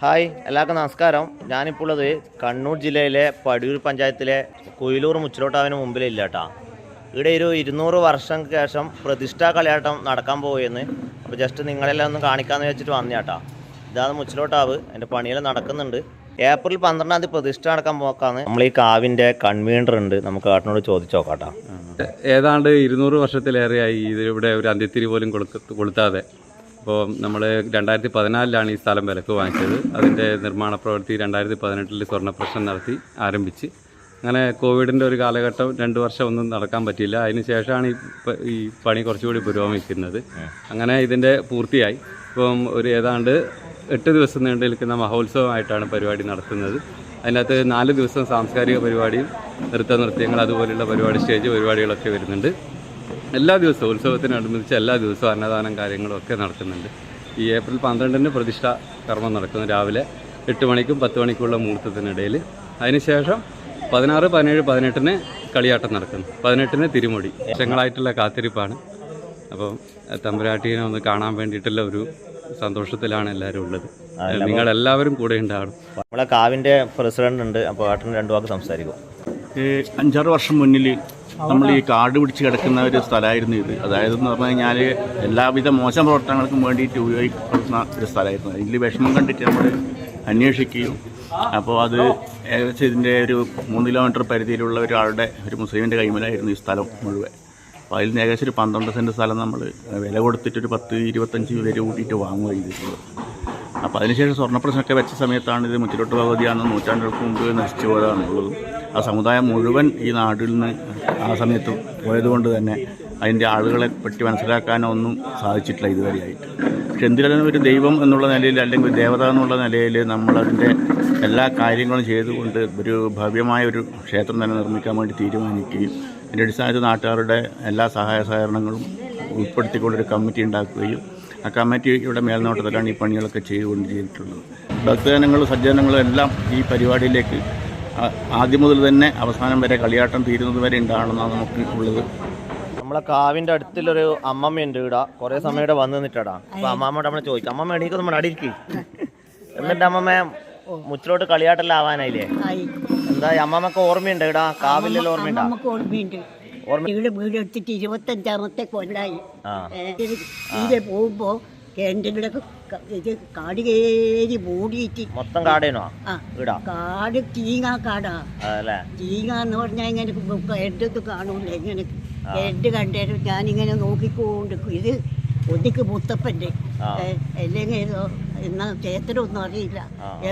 Hi എല്ലാവർക്കും നമസ്കാരം. ഞാനിപ്പോൾ ഉള്ളത് കണ്ണൂർ ജില്ലയിലെ പടിയൂർ പഞ്ചായത്തിലെ കുയിലൂർ മുച്ചിലോട്ടാവിന് മുമ്പിലില്ല കേട്ടോ. ഇവിടെ ഒരു 200 വർഷങ്ങൾക്ക് ശേഷം പ്രതിഷ്ഠാ കളിയാട്ടം നടക്കാൻ പോവുകയെന്ന്. അപ്പോൾ ജസ്റ്റ് നിങ്ങളെല്ലാം ഒന്ന് കാണിക്കാമെന്ന് വെച്ചിട്ട് വന്നു കേട്ടോ. ഇതാണ് മുച്ചിലോട്ടാവ്, അതിൻ്റെ പണിയെല്ലാം നടക്കുന്നുണ്ട്. ഏപ്രിൽ 12-ാം തീയതി പ്രതിഷ്ഠ നടക്കാൻ പോക്കാന്ന് നമ്മൾ ഈ കാവിൻ്റെ കൺവീനർ ഉണ്ട്, നമുക്ക് കാട്ടിനോട് ചോദിച്ചു നോക്കാട്ടോ. ഏതാണ്ട് 200 വർഷത്തിലേറെയായി ഇതിവിടെ ഒരു അന്ത്യത്തിരി പോലും കൊളുത്താതെ. അപ്പോൾ നമ്മൾ 2014 ഈ സ്ഥലം വിലക്ക് വാങ്ങിച്ചത്. അതിൻ്റെ നിർമ്മാണ പ്രവൃത്തി 2018 സ്വർണ്ണപ്രശ്നം നടത്തി ആരംഭിച്ച്. അങ്ങനെ കോവിഡിൻ്റെ ഒരു കാലഘട്ടം 2 വർഷം ഒന്നും നടക്കാൻ പറ്റിയില്ല. അതിന് ശേഷമാണ് ഈ പണി കുറച്ചുകൂടി പുരോഗമിക്കുന്നത്. അങ്ങനെ ഇതിൻ്റെ പൂർത്തിയായി. ഇപ്പം ഒരു ഏതാണ്ട് 8 ദിവസം നീണ്ടു നിൽക്കുന്ന മഹോത്സവമായിട്ടാണ് പരിപാടി നടത്തുന്നത്. അതിനകത്ത് 4 ദിവസം സാംസ്കാരിക പരിപാടിയും നൃത്യങ്ങൾ അതുപോലെയുള്ള പരിപാടി, സ്റ്റേജ് പരിപാടികളൊക്കെ വരുന്നുണ്ട്. എല്ലാ ദിവസവും ഉത്സവത്തിനനുബന്ധിച്ച് എല്ലാ ദിവസവും അന്നദാനം കാര്യങ്ങളും ഒക്കെ നടക്കുന്നുണ്ട്. ഈ ഏപ്രിൽ 12-ന് പ്രതിഷ്ഠാ കർമ്മം നടക്കുന്നു. രാവിലെ 8 മണിക്കും 10 മണിക്കുള്ള മുഹൂർത്തത്തിനിടയിൽ. അതിനുശേഷം 16, 17, 18-ന് കളിയാട്ടം നടക്കുന്നു. 18-ന് തിരുമുടി. വർഷങ്ങളായിട്ടുള്ള കാത്തിരിപ്പാണ്. അപ്പം തമ്പുരാട്ടീനെ ഒന്ന് കാണാൻ വേണ്ടിയിട്ടുള്ള ഒരു സന്തോഷത്തിലാണ് എല്ലാവരും ഉള്ളത്. നിങ്ങളെല്ലാവരും കൂടെ ഉണ്ടാവണം. നമ്മളെ കാവിൻ്റെ പ്രസിഡന്റ് ഉണ്ട്, അപ്പോൾ ഏട്ടൻ 2 വാക്ക് സംസാരിക്കും. 5-6 വർഷം മുന്നിൽ നമ്മൾ ഈ കാട് പിടിച്ച് കിടക്കുന്ന ഒരു സ്ഥലമായിരുന്നു ഇത്. അതായത് എന്ന് പറഞ്ഞു കഴിഞ്ഞാൽ എല്ലാവിധ മോശം പ്രവർത്തനങ്ങൾക്കും വേണ്ടിയിട്ട് ഉപയോഗിക്കപ്പെടുന്ന ഒരു സ്ഥലമായിരുന്നു. ഇതിൽ വിഷമം കണ്ടിട്ട് നമ്മൾ അന്വേഷിക്കുകയും അപ്പോൾ അത് ഏകദേശം ഇതിൻ്റെ ഒരു 3 കിലോമീറ്റർ പരിധിയിലുള്ള ഒരാളുടെ, ഒരു മുസ്ലിമിൻ്റെ കൈമലായിരുന്നു ഈ സ്ഥലം മുഴുവൻ. അപ്പോൾ അതിൽ നിന്ന് ഏകദേശം ഒരു 12 സെൻറ്റ് സ്ഥലം നമ്മൾ വില കൊടുത്തിട്ടൊരു 10-25 പേര് കൂട്ടിയിട്ട് വാങ്ങുക ചെയ്തിട്ടുള്ളത്. അപ്പോൾ അതിനുശേഷം സ്വർണ്ണപ്രശ്നമൊക്കെ വെച്ച സമയത്താണ് ഇത് മുച്ചിലോട്ട് ഭഗവതിയാണെന്ന് നൂറ്റാണ്ടുകൾക്ക് മുമ്പ് നശിച്ചു പോയതാണുള്ളത്. ആ സമുദായം മുഴുവൻ ഈ നാട്ടിൽ നിന്ന് ആ സമയത്ത് പോയതുകൊണ്ട് തന്നെ അതിൻ്റെ ആളുകളെ പറ്റി മനസ്സിലാക്കാനോ ഒന്നും സാധിച്ചിട്ടില്ല ഇതുവരെയായിട്ട്. പക്ഷെ എന്തിനാലും ഒരു ദൈവം എന്നുള്ള നിലയിൽ അല്ലെങ്കിൽ ദേവത എന്നുള്ള നിലയിൽ നമ്മളതിൻ്റെ എല്ലാ കാര്യങ്ങളും ചെയ്തുകൊണ്ട് ഒരു ഭവ്യമായ ഒരു ക്ഷേത്രം തന്നെ നിർമ്മിക്കാൻ വേണ്ടി തീരുമാനിക്കുകയും അതിൻ്റെ അടിസ്ഥാനത്തിൽ നാട്ടുകാരുടെ എല്ലാ സഹായ സഹകരണങ്ങളും ഉൾപ്പെടുത്തിക്കൊണ്ടൊരു കമ്മിറ്റി ഉണ്ടാക്കുകയും ആ കമ്മിറ്റിയുടെ മേൽനോട്ടത്തിലാണ് ഈ പണികളൊക്കെ ചെയ്തിട്ടുള്ളത്. ഭക്തജനങ്ങളും സജ്ജനങ്ങളും എല്ലാം ഈ പരിപാടിയിലേക്ക് ആദ്യം മുതൽ തന്നെ അവസാനം വരെ കളിയാട്ടം തീരുന്നത് വരെ ഉണ്ടാകണമെന്നാണ് നമുക്ക് ഉള്ളത്. നമ്മളെ കാവിൻ്റെ അടുത്തുള്ളൊരു അമ്മമ്മയുണ്ട് ഇവിടെ, കുറേ സമയം ഇവിടെ വന്ന് നിന്നിട്ടാടാ. അപ്പോൾ അമ്മമ്മയോട് നമ്മൾ ചോദിക്കാം, അമ്മമ്മ എണീക്ക്, നമ്മൾ അടിയിരിക്കും. എന്നിട്ട് അമ്മമ്മ മുച്ചിലോട്ട് കളിയാട്ടെല്ലാം ആവാനായില്ലേ? എന്താ അമ്മമ്മക്ക് ഓർമ്മയുണ്ട് ഇവിടെ കാവിലെല്ലാം? ഓർമ്മയുണ്ടോ? ഇവിടെ വീടെടുത്തിട്ട് 25-ാമത്തെ കൊല്ലായി. ഇവിടെ പോകുമ്പോ കിണറ്റിലൊക്കെ ഇത് കാട് കയറി മൂടിയിട്ട് മൊത്തം കാടേനോ? കാട് കാടാ. എന്ന് പറഞ്ഞാൽ ഇങ്ങനെ കിണറ്റത്ത് കാണൂല. ഇങ്ങനെ കിണറ്റ് കണ്ടേരും ഞാനിങ്ങനെ നോക്കിക്കൊണ്ടിരിക്കും. ഇത് ഒന്നിക്ക് മുത്തപ്പൻ്റെ അല്ലെങ്കിൽ ഏതോ എന്നാ ക്ഷേത്രമൊന്നും അറിയില്ല.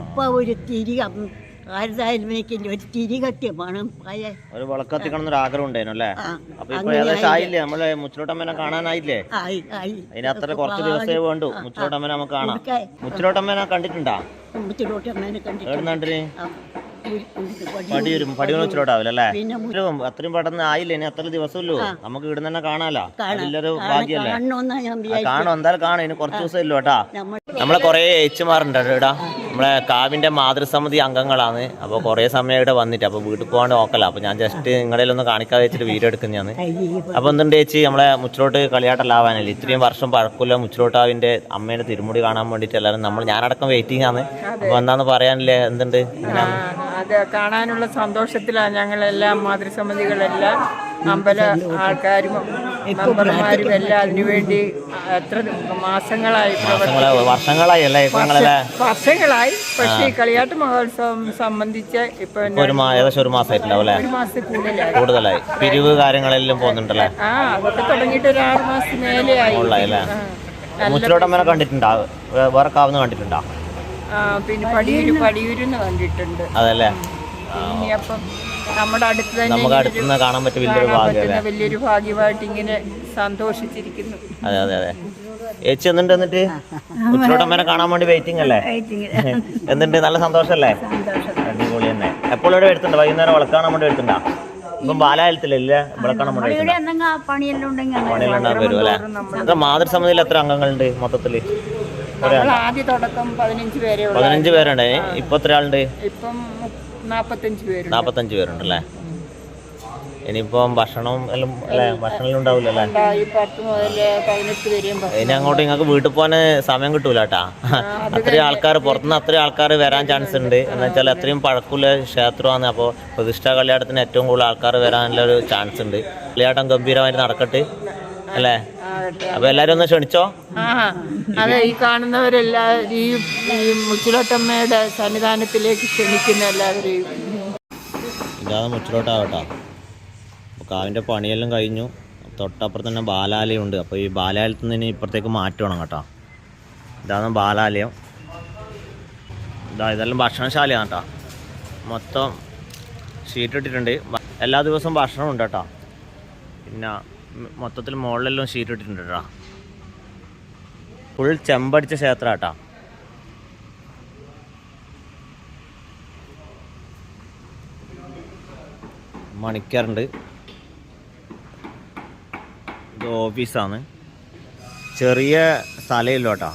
എപ്പോ ഒരു തിരി ആരുതായാലും ഒരു തിരി കത്തിയമാണ്. ഒരു വിളക്കത്തിക്കണം എന്നൊരു ആഗ്രഹം ഉണ്ടായിരുന്നു അല്ലേ? അപ്പൊ ഇപ്പൊ ഏകദേശം ആയില്ലേ? നമ്മള് മുച്ചിലോട്ടമ്മനെ കാണാനായില്ലേ? അതിന് അത്ര കുറച്ച് ദിവസമേ വേണ്ടു മുച്ചിലോട്ടമ്മനെ നമുക്ക് കാണാം. മുച്ചിലോട്ടമ്മനെ കണ്ടിട്ടുണ്ടാ? മുച്ചിലോട്ടമ്മനെ കണ്ടിട്ടുണ്ട്. പടിയൂർ മുച്ചിലോട്ടാവില്ല അല്ലേ? അത്രയും പെട്ടെന്ന് ആയില്ലേ? ഇനി അത്ര ദിവസമല്ലോ, നമുക്ക് ഇവിടെ തന്നെ കാണാലോ. അതിലൊരു ഭാഗ്യല്ലേ? കാണും, എന്തായാലും കാണും. ഇനി കുറച്ച് ദിവസം ഇല്ലോ കേട്ടാ. നമ്മളെ കുറെ ഏച്ചുമാരുണ്ട് ഇവിടെ. നമ്മളെ കാവിന്റെ മാതൃസമിതി അംഗങ്ങളാണ്. അപ്പോൾ കുറേ സമയം ഇവിടെ വന്നിട്ട് അപ്പോൾ വീട്ടിൽ പോകാണ്ട് നോക്കല. അപ്പോൾ ഞാൻ ജസ്റ്റ് നിങ്ങളെല്ലാം കാണിക്കാതെ വെച്ചിട്ട് വീഡിയോ എടുക്കുന്നതാണ്. അപ്പോൾ എന്തുണ്ട് ചേച്ചി, നമ്മളെ മുച്ചിലോട്ട് കളിയാട്ടല്ലാവാനല്ലേ? ഇത്രയും വർഷം പഴക്കമില്ല മുച്ചിലോട്ടാവിന്റെ അമ്മേന്റെ തിരുമുടി കാണാൻ വേണ്ടിയിട്ട് എല്ലാവരും ഞാനടക്കം വെയിറ്റിംഗ് ആണ്. അപ്പോൾ എന്താന്ന് പറയാനില്ലേ? എന്തുണ്ട്? അത് കാണാനുള്ള സന്തോഷത്തിലാണ് ഞങ്ങളെല്ലാം, മാതൃസമിതികളെല്ലാം, അമ്പല ആൾക്കാരും മെമ്പർമാരും എല്ലാം അതിനുവേണ്ടി എത്ര വർഷങ്ങളായി. പക്ഷേ ഈ കളിയാട്ട മഹോത്സവം സംബന്ധിച്ച് ഇപ്പൊ ഏകദേശം ഒരു മാസമായിട്ടുണ്ടാവും. 1 മാസത്തിൽ കൂടുതലായി. പിരിവ് കാര്യങ്ങളെല്ലാം പോകുന്നുണ്ടല്ലേ? അതൊക്കെ തുടങ്ങിയിട്ട് ഒരു 6 മാസം മേലെയായി. മുച്ചിലോട്ടമ്മനെ കണ്ടിട്ടുണ്ടോ? വേറെ കാവുന്ന കണ്ടിട്ടുണ്ടോ? പിന്നെ പടിയൂരിന്ന് കണ്ടിട്ടുണ്ട്. അതല്ലേ? ഇനിയപ്പം നമ്മുടെ അടുത്ത് തന്നെ നമുക്ക് അടുത്തുനിന്ന് കാണാൻ പറ്റും. വലിയൊരു ഭാഗ്യമായിട്ട് ഇങ്ങനെ സന്തോഷിച്ചിരിക്കുന്നു. അതെ അതെ അതെ. ചേച്ചി എന്നിട്ട് മുച്ചിലോട്ടമ്മനെ കാണാൻ വേണ്ടി വെയിറ്റിംഗ് അല്ലേ? എന്തുണ്ട്, നല്ല സന്തോഷല്ലേ? അടിപൊളി തന്നെ. എപ്പോഴും ഇവിടെ എടുത്തുണ്ടോ? വൈകുന്നേരം വിളക്കാണാൻ വേണ്ടി എടുത്തുണ്ടോ? ഇപ്പം ബാലാലയത്തിലല്ലേ വിളക്കാണാൻ വേണ്ടി? പണിയെല്ലാം ഉണ്ടാകാൻ വരും അല്ലേ? എത്ര മാതൃസമിതിയിൽ എത്ര അംഗങ്ങളുണ്ട് മൊത്തത്തില്? ആദ്യ തുടക്കം 15 പേരുണ്ട്. ഇപ്പൊ എത്ര ആളുണ്ട്? ഇപ്പം 45 പേരുണ്ടല്ലേ? ഇനിയിപ്പം ഭക്ഷണം എല്ലാം അല്ലേ, ഭക്ഷണം ഉണ്ടാവില്ല അല്ലേ? ഈ 10 മുതൽ 18 വരെയും ഇനി അങ്ങോട്ട് നിങ്ങൾക്ക് വീട്ടിൽ പോകാൻ സമയം കിട്ടൂല കേട്ടാ. അത്രയും ആൾക്കാർ പുറത്തുനിന്ന് അത്രയും ആൾക്കാർ വരാൻ ചാൻസ് ഉണ്ട്. എന്ന് വെച്ചാൽ അത്രയും പഴക്കമുള്ള ക്ഷേത്രമാണ്. അപ്പോൾ പ്രതിഷ്ഠാ കല്യാണത്തിന് ഏറ്റവും കൂടുതൽ ആൾക്കാർ വരാനുള്ള ഒരു ചാൻസ് ഉണ്ട്. കല്യാണം ഗംഭീരമായിട്ട് നടക്കട്ടെ അല്ലേ? അപ്പൊ എല്ലാരും ഒന്ന് ക്ഷണിച്ചോ. അതെ, ഈ കാണുന്നവരെല്ലാം ഈ മുച്ചിലോട്ടമ്മയുടെ സന്നിധാനത്തിലേക്ക് ക്ഷണിക്കുന്ന എല്ലാവരെയും. ഇതാണ് മുച്ചിലോട്ടാവട്ടോ. അപ്പോൾ കാവിൻ്റെ പണിയെല്ലാം കഴിഞ്ഞു. തൊട്ടപ്പുറത്ത് തന്നെ ബാലാലയമുണ്ട്. അപ്പോൾ ഈ ബാലാലയത്തിൽ നിന്ന് ഇപ്പുറത്തേക്ക് മാറ്റണം കേട്ടോ. ഇതാണ് ബാലാലയം. ഇതെല്ലാം ഭക്ഷണശാലയാണ് കേട്ടോ. മൊത്തം ഷീറ്റ് ഇട്ടിട്ടുണ്ട്. എല്ലാ ദിവസവും ഭക്ഷണം ഉണ്ട് കേട്ടോ. പിന്നെ മൊത്തത്തിൽ മുകളിലെല്ലാം ഷീറ്റ് ഇട്ടിട്ടുണ്ട് കേട്ടോ. ഫുൾ ചെമ്പടിച്ച ക്ഷേത്രം കേട്ടോ. മണിക്കാറുണ്ട്. ഇത് ഓഫീസാണ്. ചെറിയ സ്ഥലമില്ല കേട്ടോ.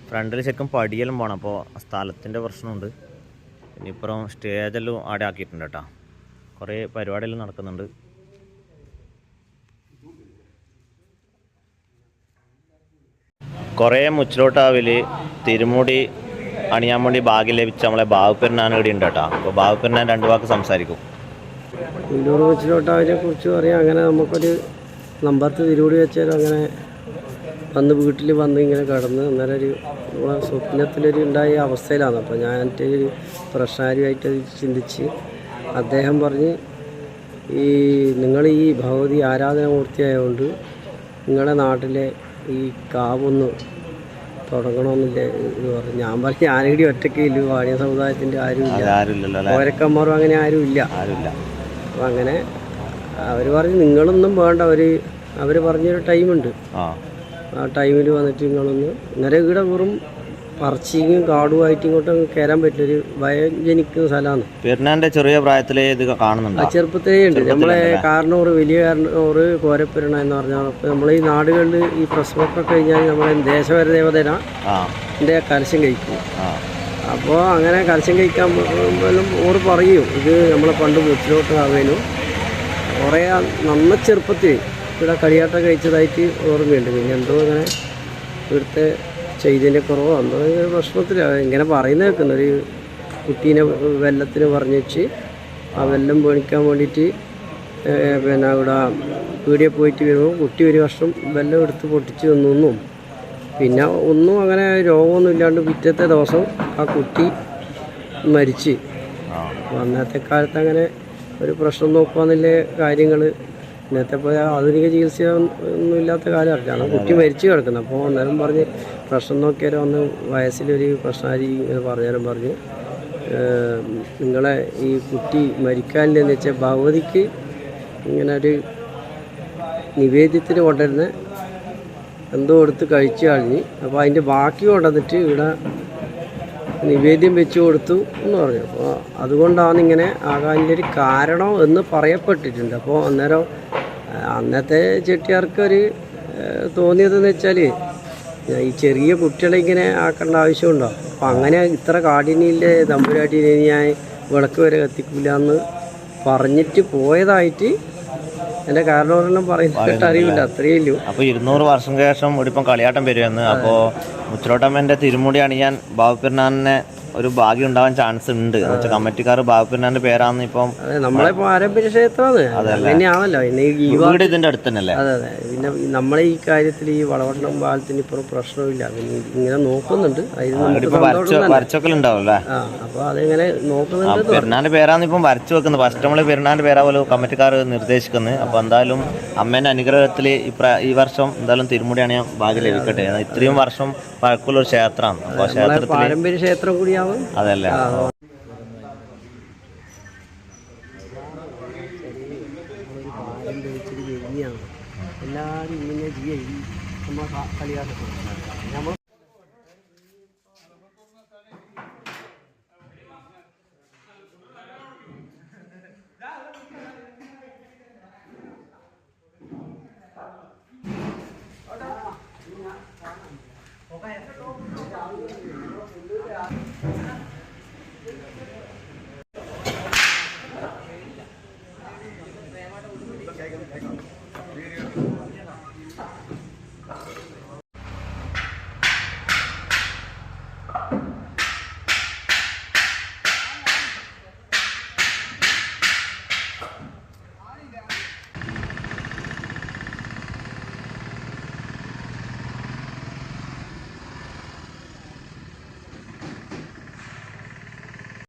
ഫ്രണ്ടിൽ ശരിക്കും പടിയെല്ലാം പോകണം. അപ്പോൾ സ്ഥലത്തിൻ്റെ പ്രശ്നമുണ്ട്. ഇനിയിപ്പുറം സ്റ്റേജെല്ലാം ആടെ ആക്കിയിട്ടുണ്ട് കേട്ടോ. കുറേ പരിപാടിയെല്ലാം നടക്കുന്നുണ്ട്. കുറേ മുച്ചിലോട്ടാവിൽ തിരുമുടി അണിയാൻ വേണ്ടി ഭാഗ്യം ലഭിച്ച നമ്മളെ ബാബുപ്പെരുന്നാൻ ഇവിടെ ഉണ്ട് കേട്ടോ. അപ്പോൾ ബാബുപ്പെരുന്നാൻ 2 വാക്ക് സംസാരിക്കും. ഇല്ലൂർ മുച്ചിലോട്ടാവിനെ കുറിച്ച് പറയാം. അങ്ങനെ നമുക്കൊരു നമ്പർത്ത് തിരുമുടി വെച്ചാലും അങ്ങനെ വന്ന് വീട്ടിൽ വന്ന് ഇങ്ങനെ കിടന്ന് അന്നേരം ഒരു സ്വപ്നത്തിലൊരു ഉണ്ടായ അവസ്ഥയിലാണ്. അപ്പോൾ ഞാൻ എൻ്റെ ഒരു പ്രശ്നമായിട്ട് ചിന്തിച്ച് അദ്ദേഹം പറഞ്ഞ് ഈ നിങ്ങൾ ഈ ഭഗവതി ആരാധനാമൂർത്തിയായതുകൊണ്ട് നിങ്ങളുടെ നാട്ടിലെ ഈ കാവൊന്ന് തുടങ്ങണമെന്നില്ലേ ഇത് പറഞ്ഞു. ഞാൻ പറഞ്ഞു ഞാനിവിടെ ഒറ്റയ്ക്ക് ഇല്ല, വാണിയ സമുദായത്തിൻ്റെ ആരുമില്ല, ഓരക്കന്മാരും അങ്ങനെ ആരുമില്ല. അപ്പോൾ അങ്ങനെ അവർ പറഞ്ഞ് നിങ്ങളൊന്നും വേണ്ട, അവർ പറഞ്ഞൊരു ടൈമുണ്ട്. ആ ടൈമിൽ വന്നിട്ട് നിങ്ങളൊന്ന് ഇന്നലെ ഇവിടെ വെറും പറച്ചിങ്ങും കാടുമായിട്ട് ഇങ്ങോട്ട് കയറാൻ പറ്റില്ലൊരു ഭയം ജനിക്കുന്ന സ്ഥലമാണ്. പെരുന്നാൻ്റെ ചെറിയ പ്രായത്തിലേ ഇത് കാണുന്നുണ്ട്. ചെറുപ്പത്തിലേ ഉണ്ട്. നമ്മളെ കാരണൂർ, വലിയ കാരണൂർ, കോരപ്പെരുണ എന്ന് പറഞ്ഞാൽ നമ്മൾ ഈ നാടുകളിൽ ഈ പ്രസവമൊക്കെ കഴിഞ്ഞാൽ നമ്മളെ ദേശവര ദേവതേന എൻ്റെ കലശം കഴിക്കും. അപ്പോൾ അങ്ങനെ കലശം കഴിക്കാൻ പോലും ഓർ പറയും ഇത് നമ്മളെ പണ്ട് മുച്ചിലോട്ട് ആവേനും കുറേ നന്ന ചെറുപ്പത്തിൽ ഇവിടെ കളിയാട്ടം കഴിച്ചതായിട്ട് ഓർമ്മയുണ്ട്. പിന്നെ എന്തോ അങ്ങനെ ഇവിടുത്തെ ചൈതന്യക്കുറവോ എന്തോ പ്രശ്നത്തിൽ ഇങ്ങനെ പറയുന്നത് കേൾക്കുന്നു. ഒരു കുട്ടീനെ വെള്ളത്തിന് പറഞ്ഞിച്ച് ആ വെള്ളം മേടിക്കാൻ വേണ്ടിയിട്ട് പിന്നെ അവിടെ പീടിയെ പോയിട്ട് വരുമ്പോൾ കുട്ടി ഒരു വർഷം വെള്ളം എടുത്ത് പൊട്ടിച്ച് തന്നു. പിന്നെ ഒന്നും അങ്ങനെ രോഗമൊന്നും ഇല്ലാണ്ട് പിറ്റത്തെ ദിവസം ആ കുട്ടി മരിച്ച്. അപ്പോൾ അന്നത്തെ കാലത്ത് അങ്ങനെ ഒരു പ്രശ്നം നോക്കുകയെന്നില്ല കാര്യങ്ങൾ. ഇന്നത്തെ പോലെ ആധുനിക ചികിത്സ ഒന്നും ഇല്ലാത്ത കാലമാണ്. കുട്ടി മരിച്ചു കിടക്കുന്നത്. അപ്പോൾ അന്നേരം പറഞ്ഞ് പ്രശ്നം നോക്കിയാലും അന്ന് വയസ്സിലൊരു പ്രശ്നമാരി ഇങ്ങനെ പറഞ്ഞാലും പറഞ്ഞ് നിങ്ങളെ ഈ കുട്ടി മരിക്കാനില്ലെന്ന് വെച്ചാൽ ഭഗവതിക്ക് ഇങ്ങനെ ഒരു നിവേദ്യത്തിന് കൊണ്ടുവരുന്ന എന്തോ എടുത്ത് കഴിച്ചു കളഞ്ഞ് അപ്പോൾ അതിൻ്റെ ബാക്കി കൊണ്ടുവന്നിട്ട് ഇവിടെ നിവേദ്യം വെച്ച് കൊടുത്തു എന്ന് പറഞ്ഞു. അപ്പോൾ അതുകൊണ്ടാണ് ഇങ്ങനെ ആകാൻ്റെ ഒരു കാരണം എന്ന് പറയപ്പെട്ടിട്ടുണ്ട്. അപ്പോൾ അന്നേരം അന്നത്തെ ചെട്ടിയാർക്കൊരു തോന്നിയതെന്ന് വെച്ചാൽ ഈ ചെറിയ കുട്ടികളെ ഇങ്ങനെ ആക്കേണ്ട ആവശ്യമുണ്ടോ? അപ്പം അങ്ങനെ ഇത്ര കാഠിന്യയിലെ തമ്പുരാട്ടിനെ ഞാൻ വിളക്ക് വരെ കത്തിക്കില്ല എന്ന് പറഞ്ഞിട്ട് പോയതായിട്ട് എൻ്റെ കാരണവരെല്ലാം പറയുന്നിട്ട് അറിയില്ല. അത്രയേ ഉള്ളൂ. അപ്പോൾ 200 വർഷം ശേഷം ഇവിടെ ഇപ്പം കളിയാട്ടം വരുമെന്ന്. അപ്പോൾ മുച്ചിലോട്ടമ്മൻ്റെ തിരുമുടി അണിയാൻ ബാബുപ്പെരുന്നാനെ ഒരു ഭാഗ്യം ഉണ്ടാവാൻ ചാൻസ് ഉണ്ട്. എന്ന് വെച്ചാൽ കമ്മിറ്റിക്കാർ ബാബുപ്പെരുന്നാന്റെ പേരാന്ന് ഇപ്പം നമ്മളെ പാരമ്പര്യ ക്ഷേത്രമാണ്. അതന്നെയാണല്ലോ. പിന്നെ ഈ വീട് ഇതിന്റെ അടുത്ത് തന്നെയല്ലേ? അതെ. പിന്നെ നമ്മളെ ഈ കാര്യത്തിൽ ഈ വളവട്ടണം പാലത്തിന് ഇപ്പം പ്രശ്നമില്ല. പിന്നെ ഇങ്ങനെ നോക്കുന്നുണ്ട്. വരച്ചൊക്കെ അപ്പോൾ അതിങ്ങനെ നോക്കുന്നുണ്ട്. പെരുന്നാന്റെ പേരാന്ന് ഇപ്പം വരച്ചു വെക്കുന്നത്. ഫസ്റ്റ് നമ്മൾ പെരുന്നാന്റെ പേരാ പോലെ കമ്മിറ്റിക്കാർ നിർദ്ദേശിക്കുന്നത്. അപ്പോൾ എന്തായാലും അമ്മേന്റെ അനുഗ്രഹത്തിൽ ഈ വർഷം എന്തായാലും തിരുമുടി അണിയാൻ ഭാഗ്യം ലഭിക്കട്ടെ. ഇത്രയും വർഷം പഴക്കമുള്ള ഒരു ക്ഷേത്രമാണ്. അപ്പോൾ ക്ഷേത്രത്തിൽ പാരമ്പര്യ ക്ഷേത്രം കൂടിയാണ്. അതല്ലേ? എല്ലാവരും ഇങ്ങനെ ചെയ്യും. നമ്മൾ കളിയാട്ടത്തിൽ നമ്മൾ